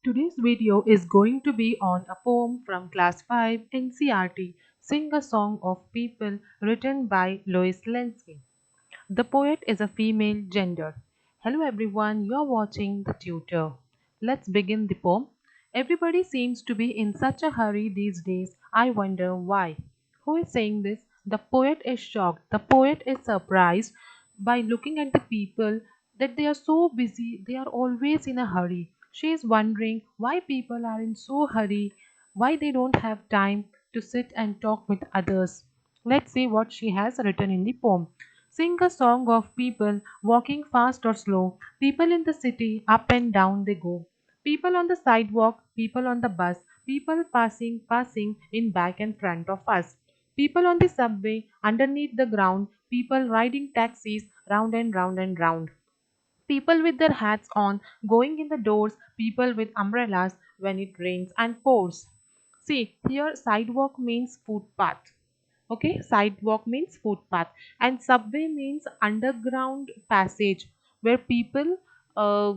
Today's video is going to be on a poem from Class 5 NCRT, Sing a Song of People, written by Lois Lensky. The poet is a female gender. Hello everyone, you are watching The Tutor. Let's begin the poem. Everybody seems to be in such a hurry these days. I wonder why. Who is saying this? The poet is shocked. The poet is surprised by looking at the people that they are so busy, they are always in a hurry. She is wondering why people are in so hurry, why they don't have time to sit and talk with others. Let's see what she has written in the poem. Sing a song of people walking fast or slow, people in the city, up and down they go. People on the sidewalk, people on the bus, people passing in back and front of us. People on the subway, underneath the ground, people riding taxis round and round and round. People with their hats on, going in the doors, people with umbrellas when it rains and pours. See, here sidewalk means footpath. Okay, sidewalk means footpath, and subway means underground passage where people uh,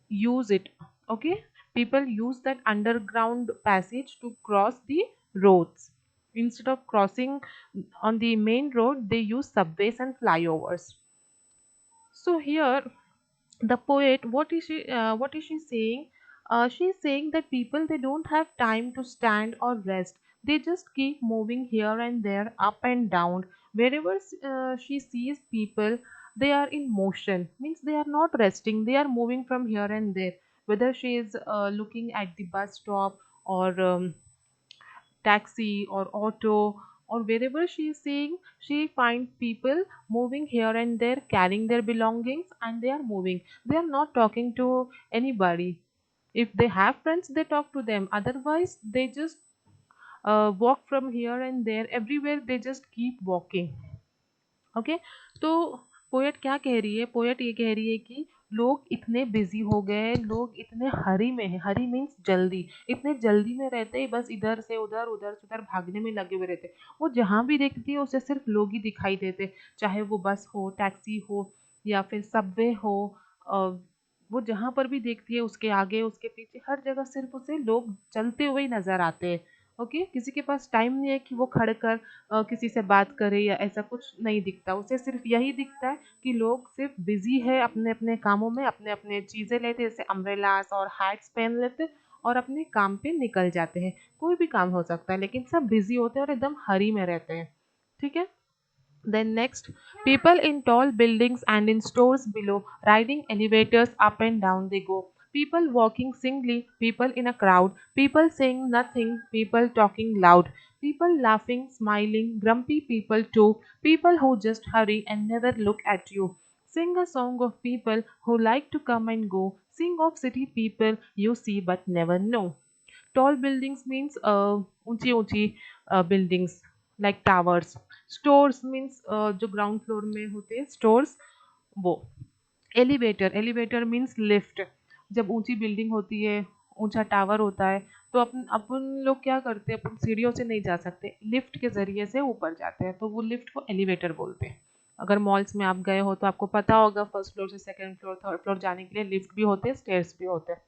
use it. Okay, people use that underground passage to cross the roads. Instead of crossing on the main road, they use subways and flyovers. So here the poet, what is she saying? She's saying that people, they don't have time to stand or rest. They just keep moving here and there, up and down. Wherever she sees people, they are in motion, means they are not resting, they are moving from here and there. Whether she is looking at the bus stop or taxi or auto or wherever she is seeing, she finds people moving here and there, carrying their belongings, and they are moving. They are not talking to anybody. If they have friends, they talk to them. Otherwise, they just walk from here and there. Everywhere, they just keep walking. Okay, तो poet क्या कह रही है? Poet ये कह रही है कि लोग इतने बिजी हो गए, लोग इतने हरी में है, हरी मीन्स जल्दी, इतने जल्दी में रहते हैं, बस इधर से उधर, उधर से उधर भागने में लगे हुए रहते हैं। वो जहाँ भी देखती है उसे सिर्फ लोग ही दिखाई देते, चाहे वो बस हो, टैक्सी हो या फिर सबवे हो। अ, वो जहाँ पर भी देखती है, उसके आगे उसके पीछे हर जगह सिर्फ उसे लोग चलते हुए ही नजर आते हैं। ओके, किसी के पास टाइम नहीं है कि वो खड़ कर किसी से बात करे, या ऐसा कुछ नहीं दिखता। उसे सिर्फ यही दिखता है कि लोग सिर्फ बिजी है अपने अपने कामों में, अपने अपने चीज़ें लेते, जैसे अम्ब्रेलास और हैट्स पहन लेते और अपने काम पे निकल जाते हैं। कोई भी काम हो सकता है, लेकिन सब बिजी होते हैं और एकदम हरी में रहते हैं। ठीक है। Then next, people in tall buildings and in stores below, riding elevators up and down they go. People walking singly, people in a crowd, people saying nothing, people talking loud, people laughing, smiling, grumpy people too, people who just hurry and never look at you. Sing a song of people who like to come and go. Sing of city people you see but never know. Tall buildings means ऊंची ऊंची buildings like towers. Stores means जो ground floor में होते हैं stores, वो। Elevator means lift. जब ऊंची building होती है, ऊंचा टावर होता है, तो अपन अपन लोग क्या करते हैं? अपन सीढ़ियों से नहीं जा सकते, लिफ्ट के जरिए से ऊपर जाते हैं, तो वो लिफ्ट को एलिवेटर बोलते हैं। अगर मॉल्स में आप गए हो तो आपको पता होगा, फर्स्ट फ्लोर से सेकंड फ्लोर, थर्ड फ्लोर जाने के लिए लिफ्ट भी होते हैं, स्टेयर्स भी होते हैं।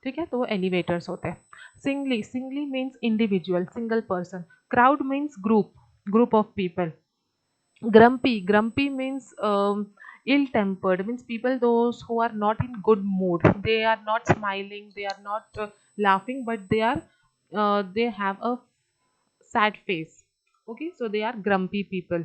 ठीक है, तो वो एलिवेटर्स होते हैं। Singly means individual, single person. Crowd means group, group of people. Grumpy means ill tempered, means people those who are not in good mood. They are not smiling, they are not laughing, but they have a sad face. Okay, so they are grumpy people.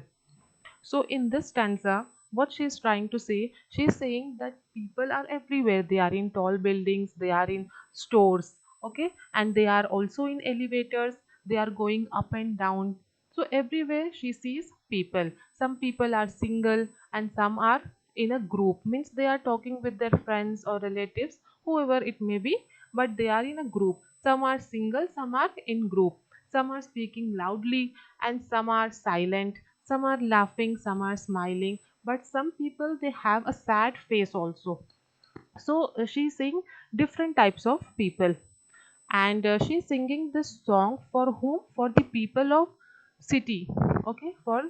So in this stanza, what she is trying to say, she is saying that people are everywhere. They are in tall buildings, they are in stores, okay, and they are also in elevators. They are going up and down. So everywhere she sees people. Some people are single and some are in a group. Means they are talking with their friends or relatives, whoever it may be, but they are in a group. Some are single, some are in group. Some are speaking loudly and some are silent. Some are laughing, some are smiling, but some people, they have a sad face also. So she's saying different types of people, and she's singing this song for whom? For the people of city. Okay, for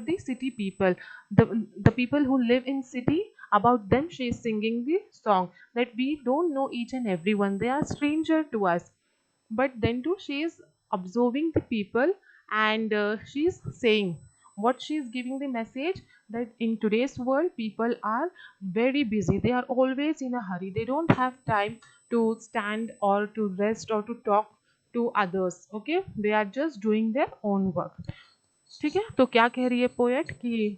the city people, the people who live in city, About them, she is singing the song that we don't know each and everyone. They are stranger to us, but then too she is observing the people, and she is saying what she is giving the message, that in today's world people are very busy, they are always in a hurry, they don't have time to stand or to rest or to talk to others. Okay, they are just doing their own work. ठीक है, तो क्या कह रही है poet कि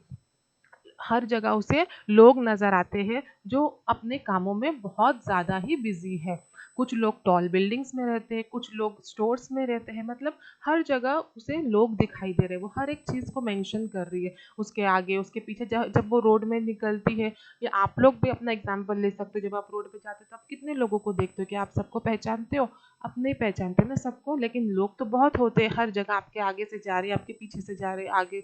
हर जगह उसे लोग नज़र आते हैं जो अपने कामों में बहुत ज़्यादा ही बिजी है। कुछ लोग टॉल बिल्डिंग्स में रहते हैं, कुछ लोग स्टोर्स में रहते हैं, मतलब हर जगह उसे लोग दिखाई दे रहे हैं। वो हर एक चीज़ को मेंशन कर रही है, उसके आगे उसके पीछे। जब वो रोड में निकलती है, या आप लोग भी अपना एग्जाम्पल ले सकते हो, जब आप रोड पे जाते हो तो आप कितने लोगों को देखते हो कि आप सबको पहचानते हो? आप नहीं पहचानते ना सबको, लेकिन लोग तो बहुत होते हैं हर जगह, आपके आगे से जा रहे हैं, आपके पीछे से जा रहे हैं, आगे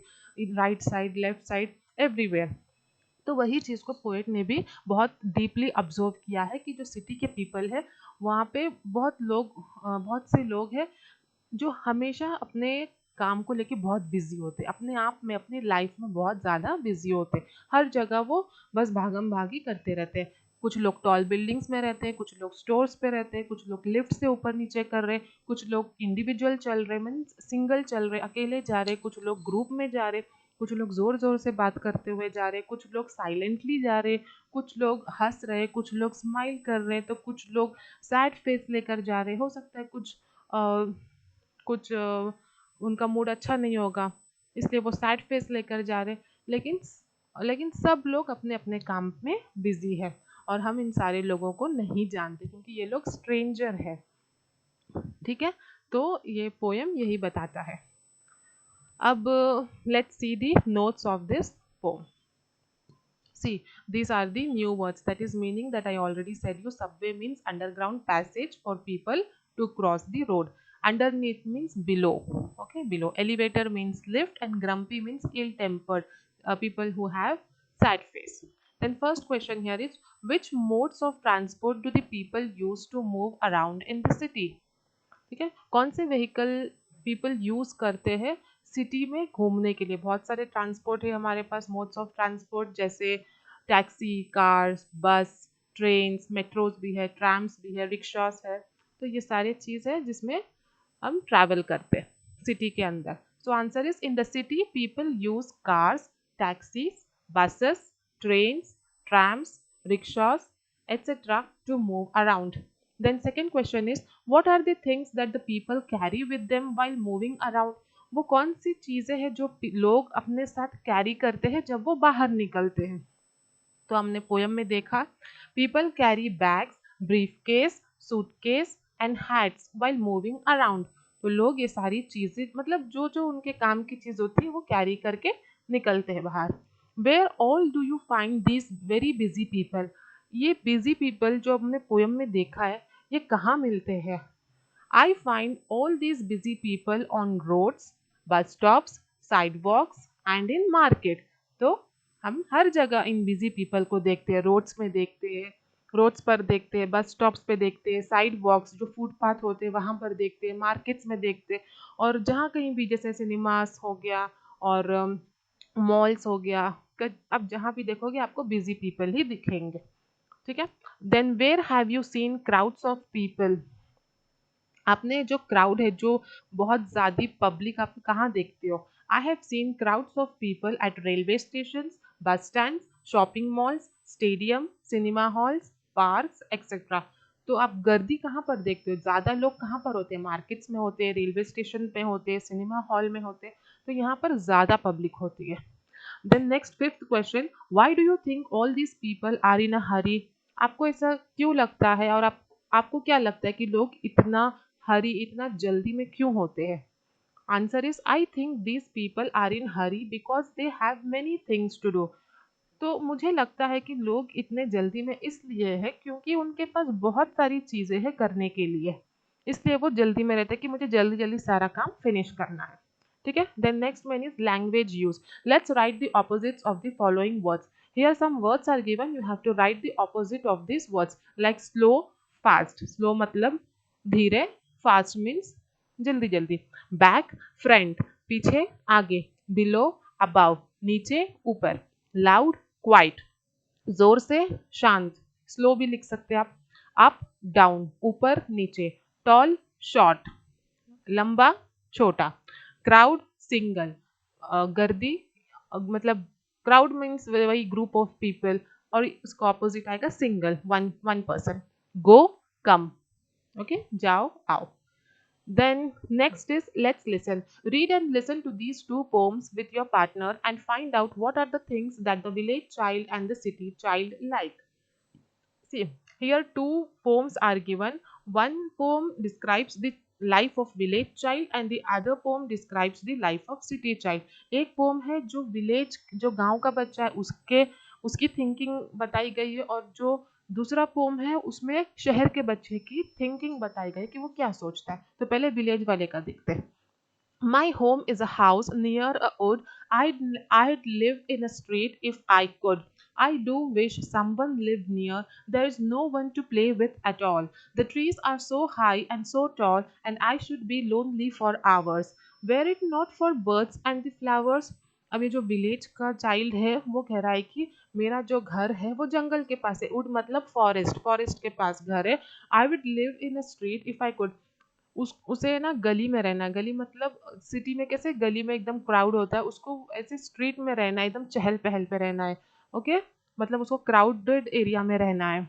right side left side everywhere. तो वही चीज़ को पोएट ने भी बहुत डीपली ऑब्जर्व किया है कि जो सिटी के पीपल है वहाँ पे बहुत से लोग हैं जो हमेशा अपने काम को लेके बहुत बिजी होते हैं, अपने आप में अपनी लाइफ में बहुत ज़्यादा बिजी होते हैं। हर जगह वो बस भागम भागी करते रहते हैं। कुछ लोग टॉल बिल्डिंग्स में रहते हैं, कुछ लोग स्टोर्स पे रहते हैं, कुछ लोग लिफ्ट से ऊपर नीचे कर रहे हैं, कुछ लोग इंडिविजुअल चल रहे, मीन्स सिंगल चल रहे, अकेले जा रहे, कुछ लोग ग्रुप में जा रहे, कुछ लोग जोर जोर से बात करते हुए जा रहे, कुछ लोग साइलेंटली जा रहे, कुछ लोग हंस रहे, कुछ लोग स्माइल कर रहे, तो कुछ लोग सैड फेस लेकर जा रहे। हो सकता है कुछ उनका मूड अच्छा नहीं होगा, इसलिए वो सैड फेस लेकर जा रहे। लेकिन लेकिन सब लोग अपने अपने काम में बिजी है, और हम इन सारे लोगों को नहीं जानते क्योंकि ये लोग स्ट्रेंजर है। ठीक है, तो ये पोयम यही बताता है। अब let's see the notes of this pome. See, these are the new words. That is meaning that I already said you. Subway means underground passage for people to cross the road. Underneath means below. Okay, below. Elevator means lift, and grumpy means ill-tempered. People who have sad face. Then first question here is, which modes of transport do the people use to move around in the city? ठीक है, कौन से vehicle people use करते हैं city में घूमने के लिए? बहुत सारे ट्रांसपोर्ट है हमारे पास, मोड्स ऑफ ट्रांसपोर्ट, जैसे टैक्सी, कार्स, बस, ट्रेन्स, मेट्रोज भी है, ट्रैम्स भी है, रिक्शास है। तो ये सारे चीज़ है जिसमें हम ट्रैवल करते हैं सिटी के अंदर। So answer is, in the city people use cars, taxis, buses, trains, trams, rickshaws, etc. to move around. Then second question is, what are the things that the people carry with them while moving around? वो कौन सी चीज़ें हैं जो लोग अपने साथ carry करते हैं जब वो बाहर निकलते हैं? तो हमने पोयम में देखा, people carry bags, brief case, suitcase and hats while moving around. तो लोग ये सारी चीज़ें, मतलब जो जो उनके काम की चीज़ होती है वो कैरी करके निकलते हैं बाहर। Where all do you find this very busy people? ये बिजी पीपल जो हमने पोयम में देखा है, ये कहाँ मिलते हैं? I find all these busy people on roads, bus stops, sidewalks and in market. तो हम हर जगह इन बिजी पीपल को देखते हैं, रोड्स में देखते हैं, रोड्स पर देखते हैं, बस स्टॉप्स पे देखते हैं, साइड वॉक्स जो फुटपाथ होते हैं वहाँ पर देखते हैं, मार्केट्स में देखते हैं, और जहाँ कहीं भी जैसे सिनेमास हो गया और मॉल्स हो गया, अब जहाँ भी देखोगे आपको बिजी पीपल ही दिखेंगे। ठीक है, then where have you seen crowds of people? आपने जो क्राउड है, जो बहुत ज़्यादा पब्लिक, आप कहाँ देखते हो? I have seen crowds of people at railway station, bus stand, shopping malls, stadium, cinema halls, parks etcetera. तो आप गर्दी कहाँ पर देखते हो? ज़्यादा लोग कहाँ पर होते हैं? मार्केट्स में होते हैं, रेलवे स्टेशन पे होते हैं, सिनेमा हॉल में होते हैं, तो यहाँ पर ज़्यादा पब्लिक होती है। Then next fifth question, why do you think all these people are in a hurry? आपको ऐसा क्यों लगता है, और आपको क्या लगता है कि लोग इतना हरी, इतना जल्दी में क्यों होते हैं? Answer is, I think these people are in hurry because they have many things to do. तो मुझे लगता है कि लोग इतने जल्दी में इसलिए है क्योंकि उनके पास बहुत सारी चीज़ें हैं करने के लिए, इसलिए वो जल्दी में रहते हैं कि मुझे जल्दी जल्दी सारा काम फिनिश करना है। ठीक है, then next one is language use. Let's write the opposites of the following words. Here some words are given, you have to write the opposite of this words, like slow, fast. Slow मतलब धीरे, fast means जल्दी जल्दी। Back, front, पीछे, आगे। Below, above, नीचे, ऊपर। Loud, quite. जोर से, शांत, स्लो भी लिख सकते हैं आप। अप डाउन, ऊपर नीचे, टॉल शॉर्ट, लंबा छोटा, क्राउड सिंगल, गर्दी, मतलब क्राउड मीन्स वही ग्रुप ऑफ पीपल, और उसका ऑपोजिट आएगा सिंगल, वन वन पर्सन। गो, कम, ओके, जाओ आओ। Then next is let's listen. Read and listen to these two poems with your partner and find out what are the things that the village child and the city child like. See, here two poems are given. One poem describes the life of village child and the other poem describes the life of city child. एक poem है जो village, जो गांव का बच्चा है उसके उसकी thinking बताई गई है, और जो दूसरा पोम है उसमें शहर के बच्चे की थिंकिंग बताई गई कि वो क्या सोचता है। तो पहले विलेज वाले का देखते हैं। My home is a house near a wood. I'd live in a street if I could. I do wish someone lived near. There is no one to play with at all. The trees are so high and so tall, and I should be lonely for hours. Were it not for birds and the flowers. अब ये जो village का child है वो कह रहा है कि मेरा जो घर है वो जंगल के पास है, वुड मतलब फॉरेस्ट, फॉरेस्ट के पास घर है। I would live in a street if I could. उसे ना गली में रहना, गली मतलब सिटी में कैसे गली में एकदम क्राउड होता है, उसको ऐसे स्ट्रीट में रहना है, एकदम चहल पहल पे रहना है। ओके, मतलब उसको क्राउडेड एरिया में रहना है।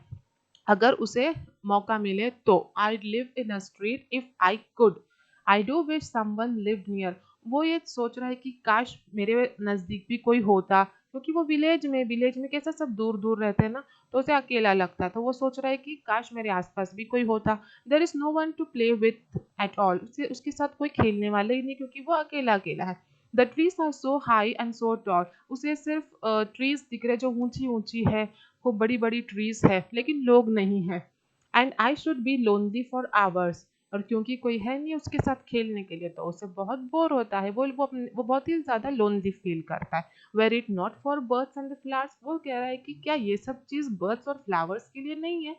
अगर उसे मौका मिले तो I live in a street if I could. I do wish someone live near. वो ये सोच रहा है कि काश मेरे नज़दीक भी कोई होता, क्योंकि वो विलेज में कैसा सब दूर दूर रहते हैं ना, तो उसे अकेला लगता है। तो वो सोच रहा है कि काश मेरे आसपास भी कोई होता। There is no one to play with at all. उसके साथ कोई खेलने वाला ही नहीं, क्योंकि वो अकेला अकेला है। The trees are so high and so tall. उसे सिर्फ ट्रीज दिख रहे जो ऊंची ऊंची है, खूब बड़ी बड़ी ट्रीज है, लेकिन लोग नहीं है। And I should be lonely for hours. और क्योंकि कोई है नहीं उसके साथ खेलने के लिए, तो उसे बहुत बोर होता है, वो बहुत ही ज़्यादा लोनली फील करता है। Were it not for birds and the flowers. वो कह रहा है कि क्या ये सब चीज़ बर्ड्स और फ्लावर्स के लिए नहीं है,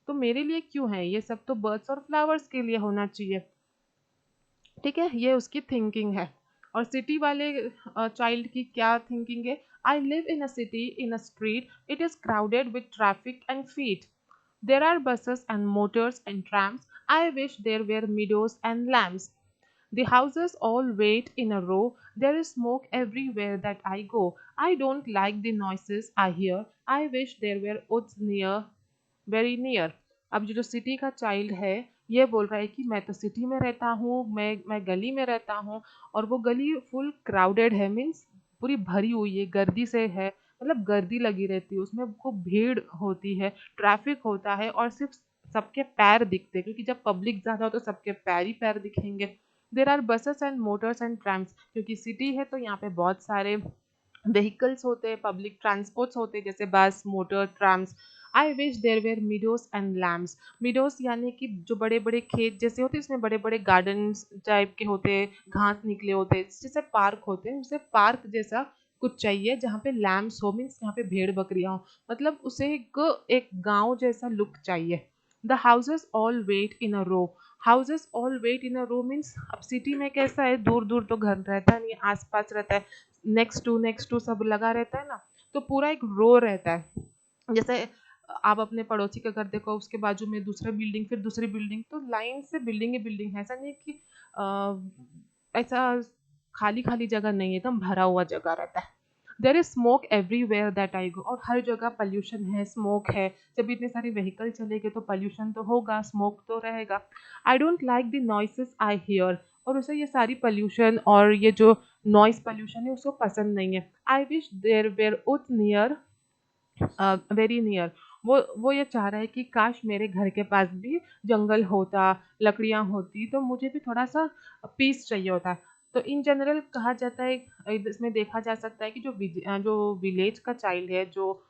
तो मेरे लिए क्यों है, ये सब तो बर्ड्स और फ्लावर्स के लिए होना चाहिए। ठीक है, ये उसकी थिंकिंग है। और सिटी वाले चाइल्ड की क्या थिंकिंग है। I live in a city in a street, it is crowded with traffic and feet. There are buses and motors and trams. I wish there were meadows and lambs. The houses all wait in a row. There is smoke everywhere that I go. I don't like the noises I hear. I wish there were woods near, very near. अब जो city का child है ये बोल रहा है कि मैं तो सिटी में रहता हूँ, मैं गली में रहता हूँ, और वो गली फुल क्राउडेड है, मीन्स पूरी भरी हुई है, गर्दी से है, मतलब गर्दी लगी रहती है उसमें, खूब भीड़ होती है, ट्रैफिक होता है, और सिर्फ सबके पैर दिखते हैं, क्योंकि जब पब्लिक ज़्यादा हो तो सबके पैर ही पैर दिखेंगे। There are buses and motors and trams. क्योंकि सिटी है तो यहाँ पे बहुत सारे व्हीकल्स होते हैं, पब्लिक ट्रांसपोर्ट्स होते हैं, जैसे bus, motor, trams. I wish there were meadows and lambs. Meadows यानी कि जो बड़े बड़े खेत जैसे होते हैं, इसमें बड़े बड़े गार्डन्स टाइप के होते हैं, घास निकले होते हैं, जैसे पार्क होते हैं, जैसे पार्क जैसा कुछ चाहिए जहाँ पे लैम्स हो, मीन्स यहाँ पे भेड़ बकरियाँ हो, मतलब उसे एक गांव जैसा लुक चाहिए। The houses all wait in a row. Houses all wait in a row means अब सिटी में कैसा है, दूर दूर तो घर रहता नहीं, आस पास रहता है, नेक्स्ट टू सब लगा रहता है ना, तो पूरा एक रो रहता है। जैसे आप अपने पड़ोसी का घर देखो, उसके बाजू में दूसरा बिल्डिंग, फिर दूसरी बिल्डिंग, तो लाइन से बिल्डिंग ही बिल्डिंग है, ऐसा नहीं है कि ऐसा खाली खाली जगह नहीं है, एकदम भरा हुआ जगह रहता है। There is smoke everywhere that I go. और हर जगह पॉल्यूशन है, स्मोक है, जब इतने सारे व्हीकल चलेंगे तो पॉल्यूशन तो होगा, स्मोक तो रहेगा। आई don't like the noises I hear. और उसे ये सारी पॉल्यूशन और ये जो नॉइस पॉल्यूशन है उसको पसंद नहीं है। आई विश देयर वेयर उथ नियर, वेरी नियर। वो ये चाह रहा है कि काश मेरे घर के पास भी जंगल होता, लकड़ियाँ होती, तो मुझे भी थोड़ा सा पीस चाहिए होता। तो इन जनरल कहा जाता है, इसमें देखा जा सकता है कि जो विलेज का चाइल्ड है, जो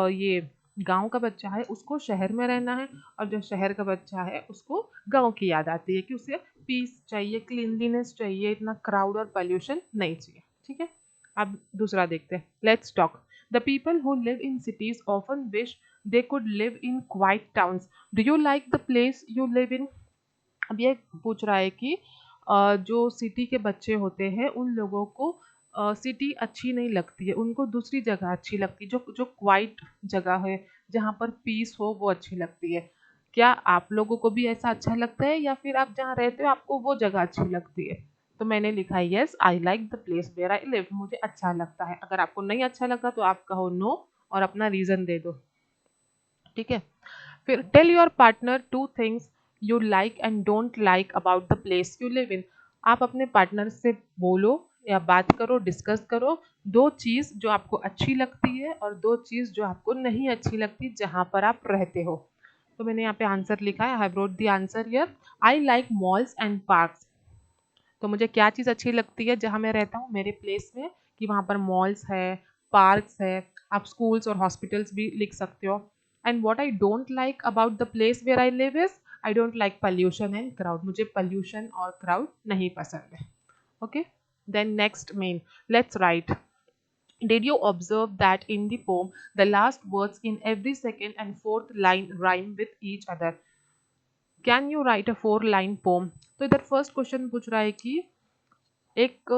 ये गांव का बच्चा है, उसको शहर में रहना है, और जो शहर का बच्चा है उसको गांव की याद आती है कि उसे पीस चाहिए, क्लीनलीनेस चाहिए, इतना क्राउड और पोल्यूशन नहीं चाहिए। ठीक है, अब दूसरा देखते हैं। Let's talk. The people who live in cities often wish they could live in quiet towns. Do you like the place you live in? अब ये पूछ रहा है कि जो सिटी के बच्चे होते हैं उन लोगों को सिटी अच्छी नहीं लगती है, उनको दूसरी जगह अच्छी लगती है, जो जो क्वाइट जगह है, जहाँ पर पीस हो, वो अच्छी लगती है। क्या आप लोगों को भी ऐसा अच्छा लगता है, या फिर आप जहाँ रहते हो आपको वो जगह अच्छी लगती है? तो मैंने लिखा है yes I like the place where I live, मुझे अच्छा लगता है। अगर आपको नहीं अच्छा लगा तो आप कहो नो और अपना रीजन दे दो। ठीक है, फिर tell your partner two things you like and don't like about the place you live in. आप अपने पार्टनर से बोलो या बात करो, डिस्कस करो, दो चीज जो आपको अच्छी लगती है और दो चीज जो आपको नहीं अच्छी लगती जहां पर आप रहते हो। तो मैंने यहाँ पे आंसर लिखा है, I have wrote the answer here. I like malls and parks. तो मुझे क्या चीज़ अच्छी लगती है जहाँ मैं रहता हूँ, मेरे प्लेस में, कि वहाँ पर मॉल्स है, पार्क्स है, आप स्कूल्स और हॉस्पिटल्स भी लिख सकते हो। And what I don't like about the place where I live is I don't like pollution and crowd. मुझे पॉल्यूशन और क्राउड नहीं पसंद है। Okay, then next main, let's write. Did you observe that in the poem, the last words in every second and fourth line rhyme with each other? Can you write a 4 line poem? तो इधर first question पूछ रहा है कि एक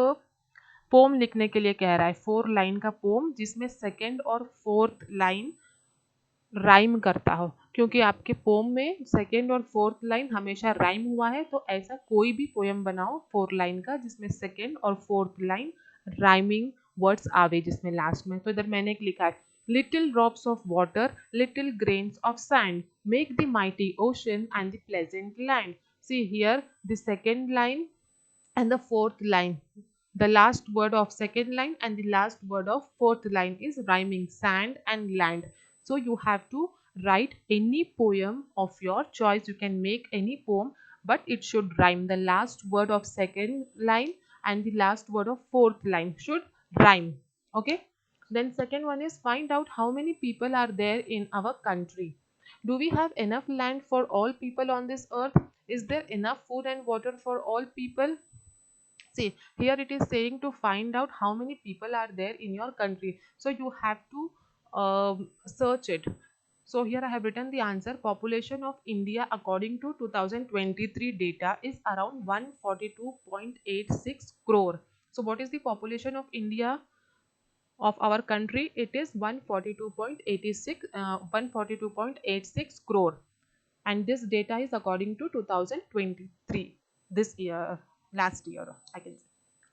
pome लिखने के लिए कह रहा है, 4 लाइन का पोम जिसमें सेकंड और फोर्थ लाइन राइम करता हो, क्योंकि आपके पोम में सेकंड और फोर्थ लाइन हमेशा राइम हुआ है, तो ऐसा कोई भी पोयम बनाओ 4 लाइन का जिसमें सेकंड और फोर्थ लाइन राइमिंग वर्ड्स आवे जिसमें लास्ट में। तो इधर मैंने एक लिखा है, little drops of water, little grains of sand, make the mighty ocean and the pleasant land. See here the second line and the fourth line, the last word of second line and the last word of fourth line is rhyming, sand and land. So you have to write any poem of your choice. You can make any poem, but it should rhyme. The last word of second line and the last word of fourth line should rhyme. Okay, then second one is, find out how many people are there in our country. Do we have enough land for all people on this earth? Is there enough food and water for all people? See, here it is saying to find out how many people are there in your country. So you have to search it. So here I have written the answer. Population of India according to 2023 data is around 142.86 crore. So what is the population of India, of our country? It is 142.86 crore, and this data is according to 2023, this year, last year I can say.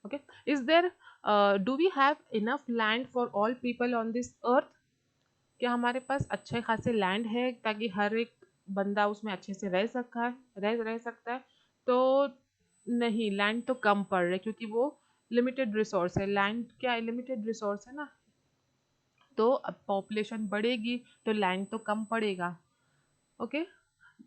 Okay, is there do we have enough land for all people on this earth? क्या हमारे पास अच्छे खासे land है ताकि हर एक बंदा उसमें अच्छे से रह सकता है? तो नहीं, लैंड तो कम पड़ रहा है क्योंकि वो लिमिटेड रिसोर्स है। लैंड क्या है, लिमिटेड रिसोर्स है ना, तो अब पॉपुलेशन बढ़ेगी तो लैंड तो कम पड़ेगा। Okay,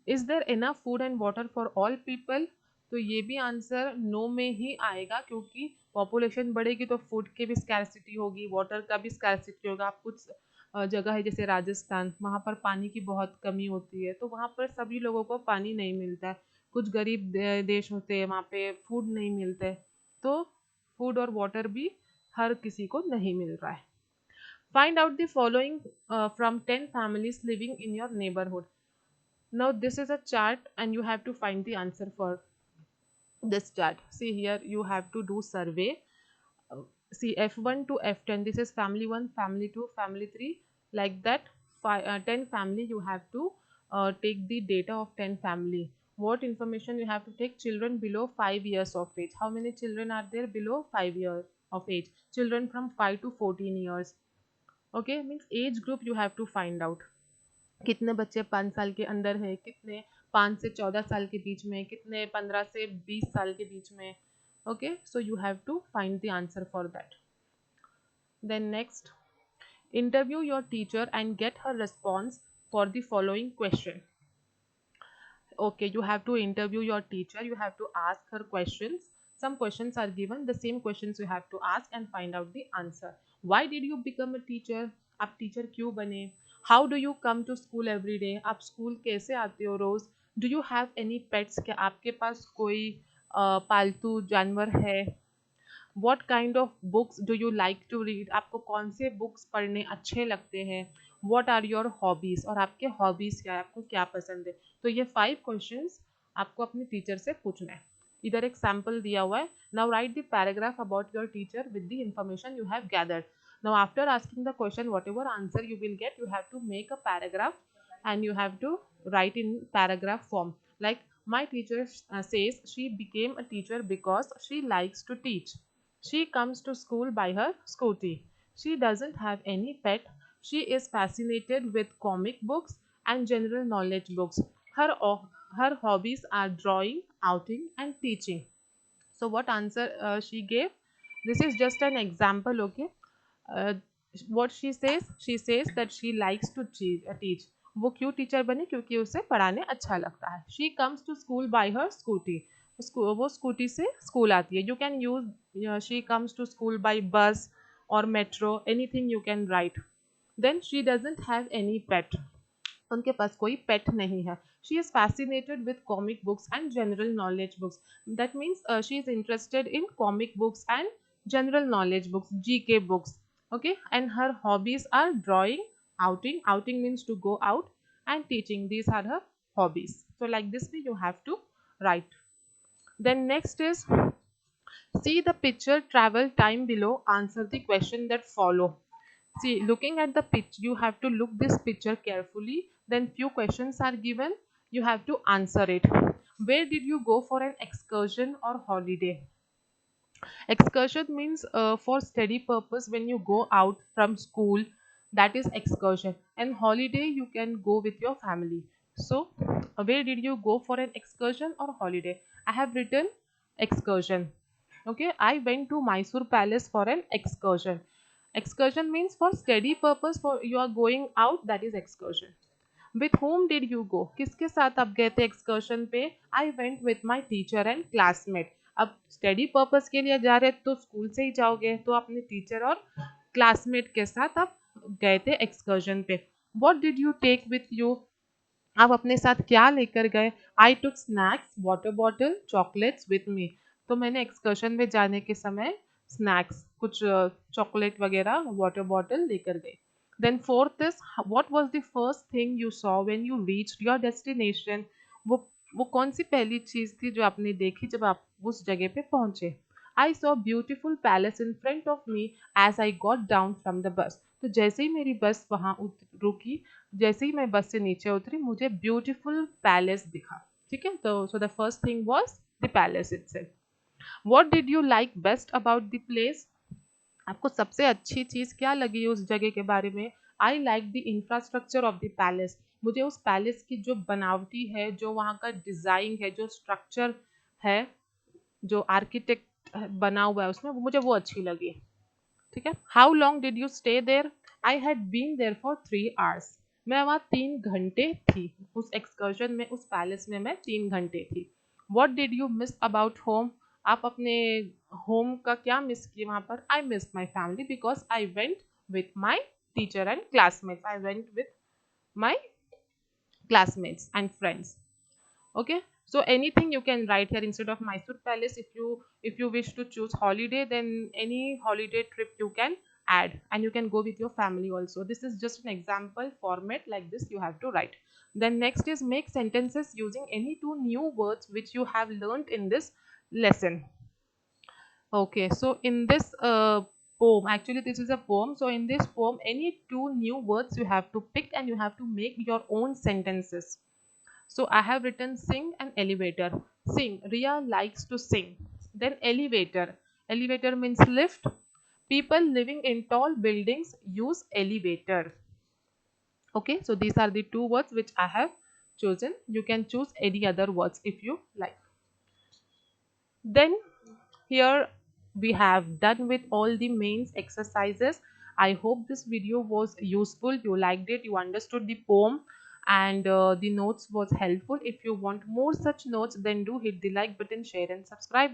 is there enough food and water for all people? तो ये भी आंसर नो में ही आएगा, क्योंकि पॉपुलेशन बढ़ेगी तो फूड की भी स्कैरसिटी होगी, वाटर का भी स्कैरसिटी होगा। आप कुछ जगह है जैसे राजस्थान, वहाँ पर पानी की बहुत कमी होती है, तो वहाँ पर सभी लोगों को पानी नहीं मिलता है। कुछ गरीब देश होते हैं, वहाँ पे फूड नहीं मिलते, तो फूड और वाटर भी हर किसी को नहीं मिल रहा है। Find out the following from 10 families living in your neighborhood. Now this is a chart and you have to find the answer for this chart. See here you have to do survey. See F1 to F10, this is family 1, family 2, family 3, like that. 10 family you have to take the data of 10 family. What information you have to take? Children below 5 years of age. How many children are there below 5 years of age? Children from 5 to 14 years. Okay, means age group you have to find out. कितने बच्चे 5 साल के अंदर है, कितने 5 से 14 साल के बीच में, कितने 15 से 20 साल के बीच में। Okay, so you have to find the answer for that. Then next, interview your teacher and get her response for the following question. Okay, you have to interview your teacher, you have to ask her questions. Some questions are given, the same questions you have to ask and find out the answer. Why did you become a teacher? आप teacher क्यों बने? How do you come to school every day? आप school कैसे आते हो रोज? Do you have any pets? क्या आपके पास कोई पालतू जानवर है? What kind of books do you like to read? आपको कौन से बुक्स पढ़ने अच्छे लगते हैं? What are your hobbies? और आपके हॉबीज क्या है, आपको क्या पसंद है? तो ये 5 क्वेश्चंस आपको अपने टीचर से पूछना है. इधर एक सैम्पल दिया हुआ है. Now right the paragraph about your teacher with the information you have gathered. Now after asking the question what ever answer you will get, you have to make a paragraph and you have to write in paragraph form. Like, my teacher says she became a teacher because she likes to teach. She comes to school by her scooty. She doesn't have any pet. She is fascinated with comic books and general knowledge books. Her hobbies are drawing, outing and teaching. So what answer she gave? This is just an example, okay? uh, what she says that she likes to teach. वो क्यों teacher बनी? क्योंकि उसे पढ़ाने अच्छा लगता है. She comes to school by her scooty. वो स्कूटी से स्कूल आती है. You can use she comes to school by bus और metro, anything you can write. Then she doesn't have any pet. उनके पास कोई पेट नहीं है. She is fascinated with comic books and general knowledge books. That means she is interested in comic books and general knowledge books, GK books. Okay, and her hobbies are drawing, outing means to go out, and teaching. These are her hobbies. So like this way you have to write. Then next is, see the picture, travel time below, answer the question that follow. See, looking at the picture, you have to look this picture carefully. Then few questions are given. You have to answer it. Where did you go for an excursion or holiday? Excursion means for study purpose when you go out from school, that is excursion. And holiday you can go with your family. So where did you go for an excursion or holiday? I have written excursion. Okay, I went to Mysore Palace for an excursion. Excursion means for study purpose, for you are going out, that is excursion. With whom did you go? किसके साथ आप गए थे excursion पे? I went with my teacher and classmate. अब study purpose के लिए जा रहे तो स्कूल से ही जाओगे, तो अपने टीचर और क्लासमेट के साथ आप गए थे एक्सकर्जन पे. What did you take with you? आप अपने साथ क्या लेकर गए? I took snacks, water bottle, chocolates with me. तो मैंने एक्सकर्शन में जाने के समय स्नैक्स, कुछ चॉकलेट वगैरह, वाटर बॉटल लेकर गए. Then fourth is, what was the first thing you saw when you reached your destination? वो कौन सी पहली चीज थी जो आपने देखी जब आप उस जगह पे पहुंचे? I saw beautiful palace in front of me as I got down from the bus. तो जैसे ही मेरी बस वहां रुकी, जैसे ही मैं बस से नीचे उतरी, मुझे ब्यूटीफुल पैलेस दिखा. ठीक है, तो so the first thing was the palace itself. What did you like best about the place? आपको सबसे अच्छी चीज क्या लगी उस जगह के बारे में? आई like the infrastructure of the palace. मुझे उस पैलेस की जो बनावटी है, जो वहाँ का डिजाइन है, जो स्ट्रक्चर है, जो आर्किटेक्ट बना हुआ है उसमें, मुझे वो अच्छी लगी. ठीक है. How long did you stay there? I had been there for 3 hours. मैं वहाँ 3 घंटे थी. उस एक्सकर्जन में, उस पैलेस में मैं 3 घंटे थी. What did you miss about home? आप अपने होम का क्या मिस किए वहाँ पर? I miss my family because I went with my teacher and classmates. I went with my classmates and friends. Okay, so anything you can write here instead of Mysore Palace. If you wish to choose holiday, then any holiday trip you can add, and you can go with your family also. This is just an example format. Like this you have to write. Then next is, make sentences using any two new words which you have learned in this lesson. Okay, so in this poem, actually this is a poem. So in this poem, any two new words you have to pick and you have to make your own sentences. So I have written sing and elevator. Sing, Ria likes to sing. Then elevator. Elevator means lift. People living in tall buildings use elevator. Okay, so these are the two words which I have chosen. You can choose any other words if you like. Then here we have done with all the mains exercises. I hope this video was useful. You liked it, you understood the poem, and the notes was helpful. If you want more such notes, then do hit the like button, share and subscribe.